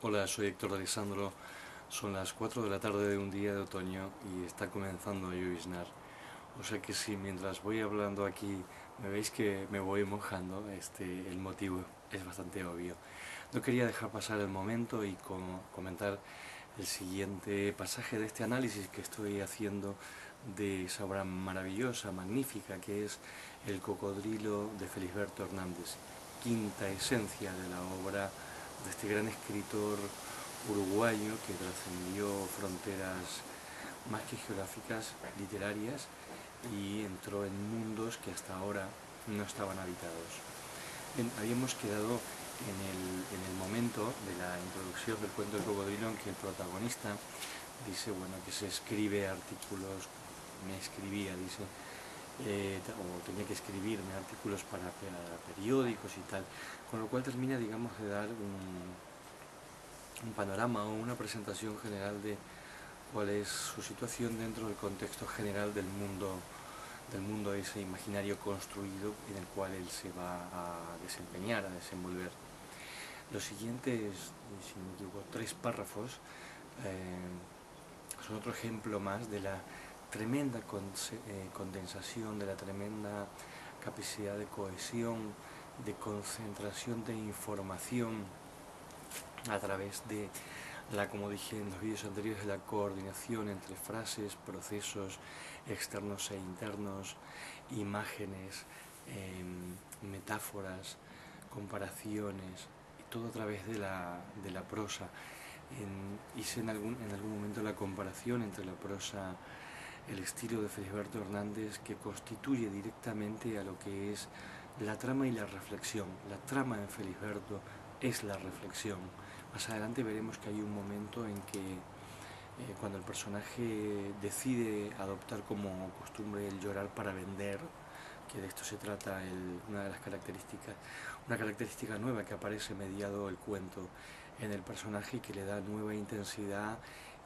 Hola, soy Héctor Alessandro. Son las 4 de la tarde de un día de otoño y está comenzando a lloviznar. O sea que si mientras voy hablando aquí me veis que me voy mojando, el motivo es bastante obvio. No quería dejar pasar el momento y comentar el siguiente pasaje de este análisis que estoy haciendo de esa obra maravillosa, magnífica, que es El cocodrilo de Felisberto Hernández, quinta esencia de la obra de este gran escritor uruguayo que trascendió fronteras más que geográficas, literarias, y entró en mundos que hasta ahora no estaban habitados. Bien, habíamos quedado en el momento de la introducción del cuento del cocodrilo en que el protagonista dice, bueno, que se escribe artículos, me escribía, dice, o tenía que escribirme artículos para periódicos y tal, con lo cual termina, digamos, de dar un panorama o una presentación general de cuál es su situación dentro del contexto general del mundo ese imaginario construido en el cual él se va a desempeñar, a desenvolver. Los siguientes, si no me equivoco, 3 párrafos son otro ejemplo más de la tremenda condensación, de la tremenda capacidad de cohesión, de concentración de información a través de como dije en los vídeos anteriores, de la coordinación entre frases, procesos externos e internos, imágenes, metáforas, comparaciones, y todo a través de la prosa. Hice en algún momento la comparación entre la prosa, el estilo de Felisberto Hernández, que constituye directamente a lo que es la trama y la reflexión. La trama en Felisberto es la reflexión. Más adelante veremos que hay un momento en que cuando el personaje decide adoptar como costumbre el llorar para vender, que de esto se trata una de las características, una característica nueva que aparece mediado el cuento en el personaje y que le da nueva intensidad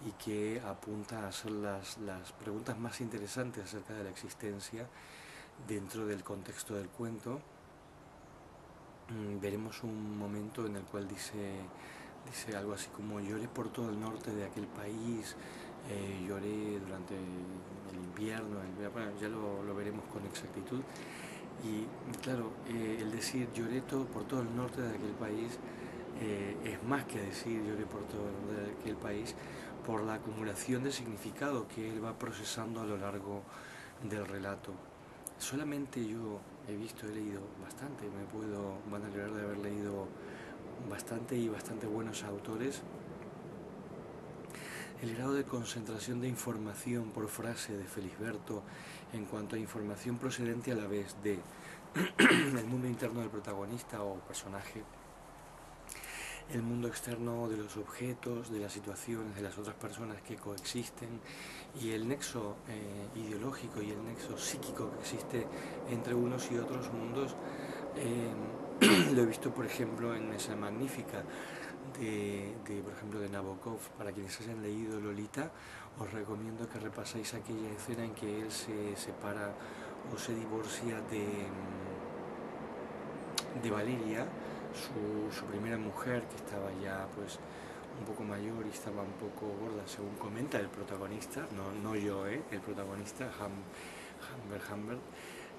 y que apunta a hacer las preguntas más interesantes acerca de la existencia dentro del contexto del cuento. Veremos un momento en el cual dice algo así como: lloré por todo el norte de aquel país, lloré durante el invierno, bueno, ya lo veremos con exactitud. Y claro, el decir lloré por todo el norte de aquel país es más que decir lloré por todo el norte de aquel país, por la acumulación de significado que él va procesando a lo largo del relato. Solamente yo he leído bastante, van a alegrar de haber leído bastante y bastante buenos autores. El grado de concentración de información por frase de Felisberto en cuanto a información procedente a la vez de el mundo interno del protagonista o personaje, el mundo externo de los objetos, de las situaciones, de las otras personas que coexisten, y el nexo ideológico y el nexo psíquico que existe entre unos y otros mundos. Lo he visto, por ejemplo, en esa magnífica por ejemplo, de Nabokov. Para quienes hayan leído Lolita, os recomiendo que repaséis aquella escena en que él se separa o se divorcia de Valeria, su primera mujer, que estaba ya pues un poco mayor y estaba un poco gorda, según comenta el protagonista, no yo, el protagonista, Humbert.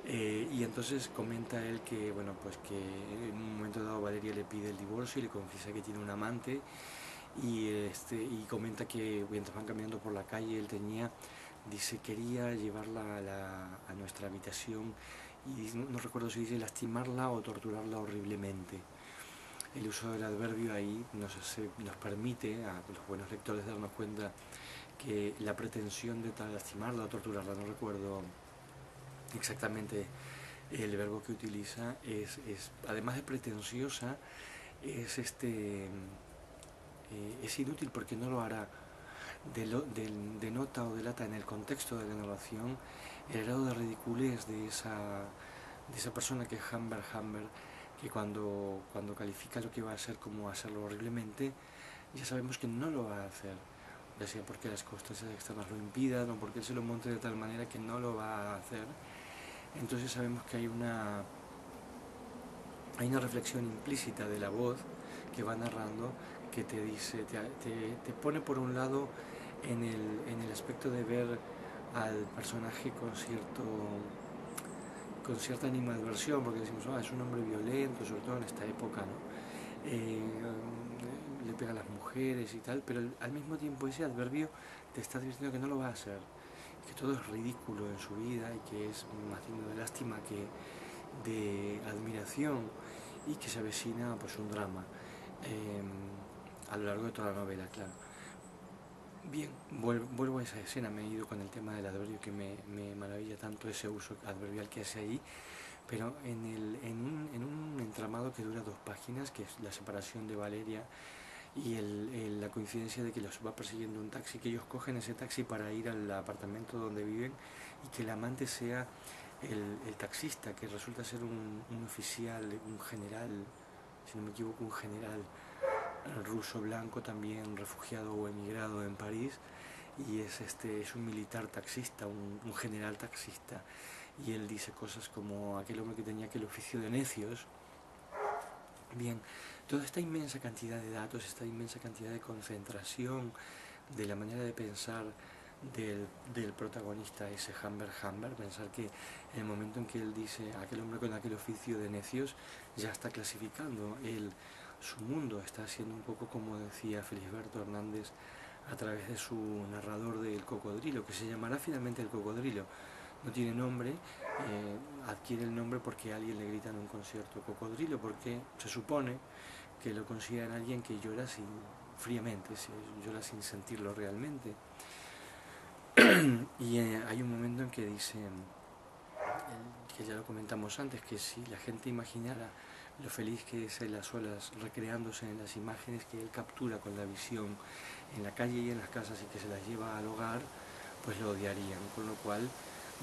Y entonces comenta él que, bueno, pues que en un momento dado Valeria le pide el divorcio y le confiesa que tiene un amante, y comenta que mientras van caminando por la calle dice, quería llevarla a nuestra habitación y no recuerdo si dice lastimarla o torturarla horriblemente. El uso del adverbio ahí nos permite a los buenos lectores darnos cuenta que la pretensión de lastimarla o torturarla, no recuerdo exactamente el verbo que utiliza, además de pretenciosa, es es inútil porque no lo hará. Denota o delata en el contexto de la narración el grado de ridiculez de esa persona que es Humbert, que cuando califica lo que va a hacer como hacerlo horriblemente, ya sabemos que no lo va a hacer, ya sea porque las circunstancias externas lo impidan o porque él se lo monte de tal manera que no lo va a hacer. Entonces sabemos que hay una reflexión implícita de la voz que va narrando, que te dice, te pone por un lado en el aspecto de ver al personaje con cierta animadversión, porque decimos, es un hombre violento, sobre todo en esta época, ¿no? Le pega a las mujeres y tal, pero al mismo tiempo ese adverbio te está diciendo que no lo va a hacer, que todo es ridículo en su vida y que es más digno de lástima que de admiración, y que se avecina pues un drama a lo largo de toda la novela, claro. Bien, vuelvo a esa escena, me he ido con el tema del adverbio, que me maravilla tanto ese uso adverbial que hace ahí, pero en un entramado que dura 2 páginas, que es la separación de Valeria y la coincidencia de que los va persiguiendo un taxi, que ellos cogen ese taxi para ir al apartamento donde viven, y que el amante sea el taxista, que resulta ser un oficial, un general, si no me equivoco, un general ruso blanco, también refugiado o emigrado en París, y es un militar taxista, un general taxista, y él dice cosas como aquel hombre que tenía aquel oficio de necios. Bien, toda esta inmensa cantidad de datos, esta inmensa cantidad de concentración de la manera de pensar del protagonista, ese Hamber, pensar que en el momento en que él dice aquel hombre con aquel oficio de necios, ya está clasificando él su mundo, está haciendo un poco como decía Felisberto Hernández a través de su narrador del Cocodrilo, que se llamará finalmente El Cocodrilo. No tiene nombre, adquiere el nombre porque a alguien le grita en un concierto Cocodrilo, porque se supone que lo consideran alguien que llora fríamente, llora sin sentirlo realmente. Y hay un momento en que dice, que ya lo comentamos antes, que si la gente imaginara lo feliz que es él a solas, recreándose en las imágenes que él captura con la visión en la calle y en las casas, y que se las lleva al hogar, pues lo odiarían, con lo cual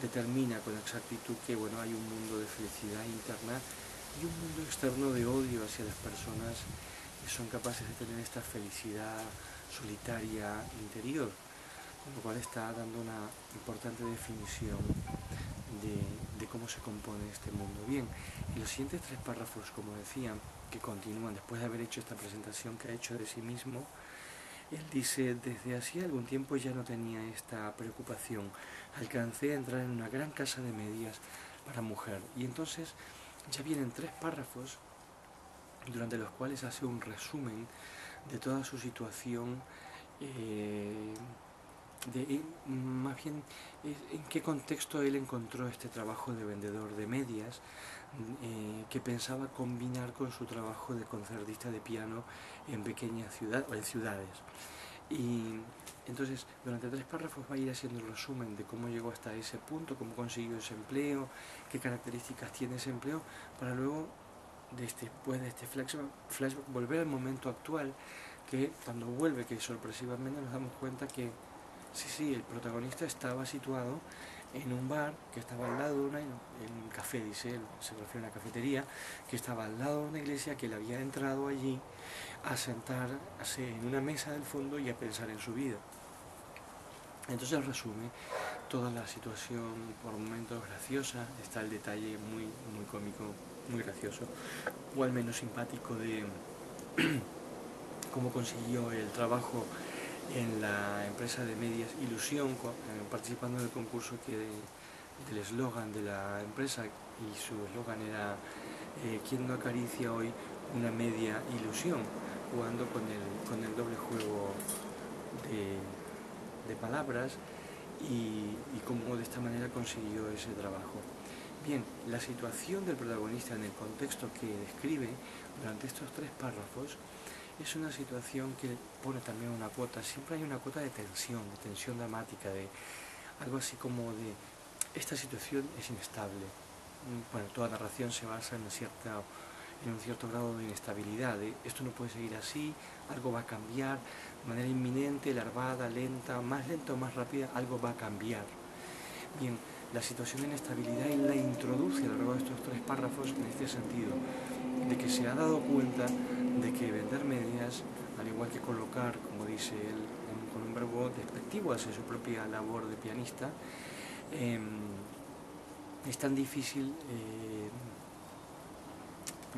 determina con exactitud que hay un mundo de felicidad interna y un mundo externo de odio hacia las personas que son capaces de tener esta felicidad solitaria interior, con lo cual está dando una importante definición de cómo se compone este mundo. Bien, en los siguientes 3 párrafos, como decía, que continúan después de haber hecho esta presentación que ha hecho de sí mismo, él dice: desde hacía algún tiempo ya no tenía esta preocupación, alcancé a entrar en una gran casa de medias para mujer. Y entonces ya vienen 3 párrafos durante los cuales hace un resumen de toda su situación, más bien en qué contexto él encontró este trabajo de vendedor de medias, que pensaba combinar con su trabajo de concertista de piano en pequeñas ciudades o en ciudades. Y entonces durante 3 párrafos va a ir haciendo el resumen de cómo llegó hasta ese punto, cómo consiguió ese empleo, qué características tiene ese empleo, para luego, después de este flashback, volver al momento actual, que cuando vuelve, que sorpresivamente nos damos cuenta que sí, el protagonista estaba situado en un bar que estaba al lado en un café, dice él, se refiere a una cafetería, que estaba al lado de una iglesia, que él había entrado allí a sentarse en una mesa del fondo y a pensar en su vida. Entonces resume toda la situación, por momentos graciosa, está el detalle muy, muy cómico, muy gracioso, o al menos simpático, de cómo consiguió el trabajo en la empresa de medias Ilusión, participando en el concurso del eslogan de la empresa, y su eslogan era ¿quién no acaricia hoy una media ilusión?, jugando con el doble juego de palabras, y cómo de esta manera consiguió ese trabajo. Bien, la situación del protagonista en el contexto que describe durante estos 3 párrafos es una situación que pone también una cuota, siempre hay una cuota de tensión dramática, de algo así como de esta situación es inestable. Bueno, toda narración se basa en un cierto grado de inestabilidad, esto no puede seguir así, algo va a cambiar, de manera inminente, larvada, lenta o más rápida, algo va a cambiar. Bien, la situación de inestabilidad él la introduce a lo largo de estos 3 párrafos en este sentido, de que se ha dado cuenta de que vender medias, al igual que colocar, como dice él, con un verbo despectivo hacia su propia labor de pianista, es tan difícil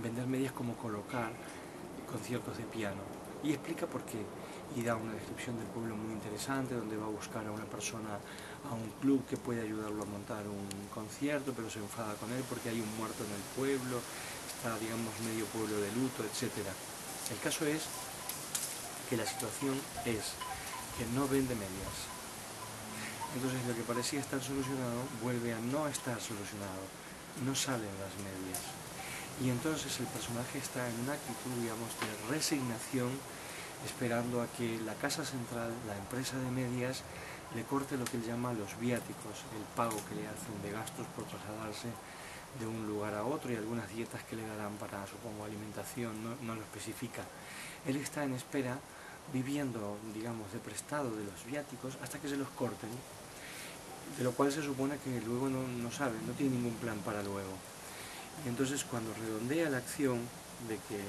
vender medias como colocar conciertos de piano. y explica por qué. Y da una descripción del pueblo muy interesante, donde va a buscar a una persona a un club que puede ayudarlo a montar un concierto, pero se enfada con él porque hay un muerto en el pueblo, está, digamos, medio pueblo de luto, etc. El caso es que la situación es que no vende medias. Entonces lo que parecía estar solucionado vuelve a no estar solucionado, no salen las medias. Y entonces el personaje está en una actitud, digamos, de resignación, esperando a que la casa central, la empresa de medias, le corte lo que él llama los viáticos, el pago que le hacen de gastos por trasladarse de un lugar a otro y algunas dietas que le darán para, supongo, alimentación, no lo especifica. Él está en espera, viviendo, digamos, de prestado de los viáticos hasta que se los corten, de lo cual se supone que luego no sabe, no tiene ningún plan para luego. Y entonces cuando redondea la acción de que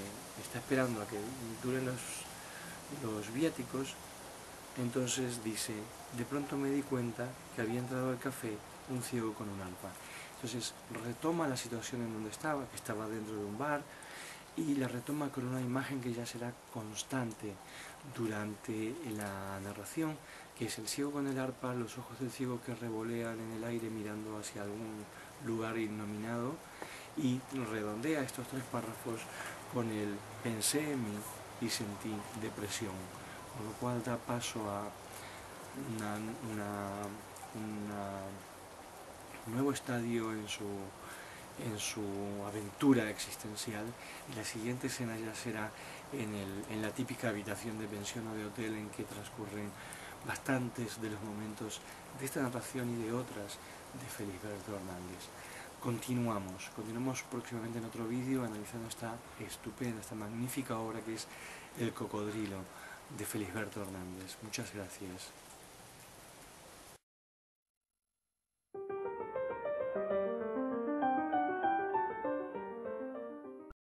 está esperando a que duren los viáticos, entonces dice, de pronto me di cuenta que había entrado al café un ciego con un arpa. Entonces retoma la situación en donde estaba, que estaba dentro de un bar, y la retoma con una imagen que ya será constante durante la narración, que es el ciego con el arpa, los ojos del ciego que revolean en el aire mirando hacia algún lugar innominado, y redondea estos 3 párrafos con el pensé en mí y sentí depresión, con lo cual da paso a un nuevo estadio en su aventura existencial, y la siguiente escena ya será en la típica habitación de pensión o de hotel en que transcurren bastantes de los momentos de esta narración y de otras de Felisberto Hernández. Continuamos próximamente en otro vídeo analizando esta estupenda, esta magnífica obra que es El cocodrilo de Felisberto Hernández. Muchas gracias.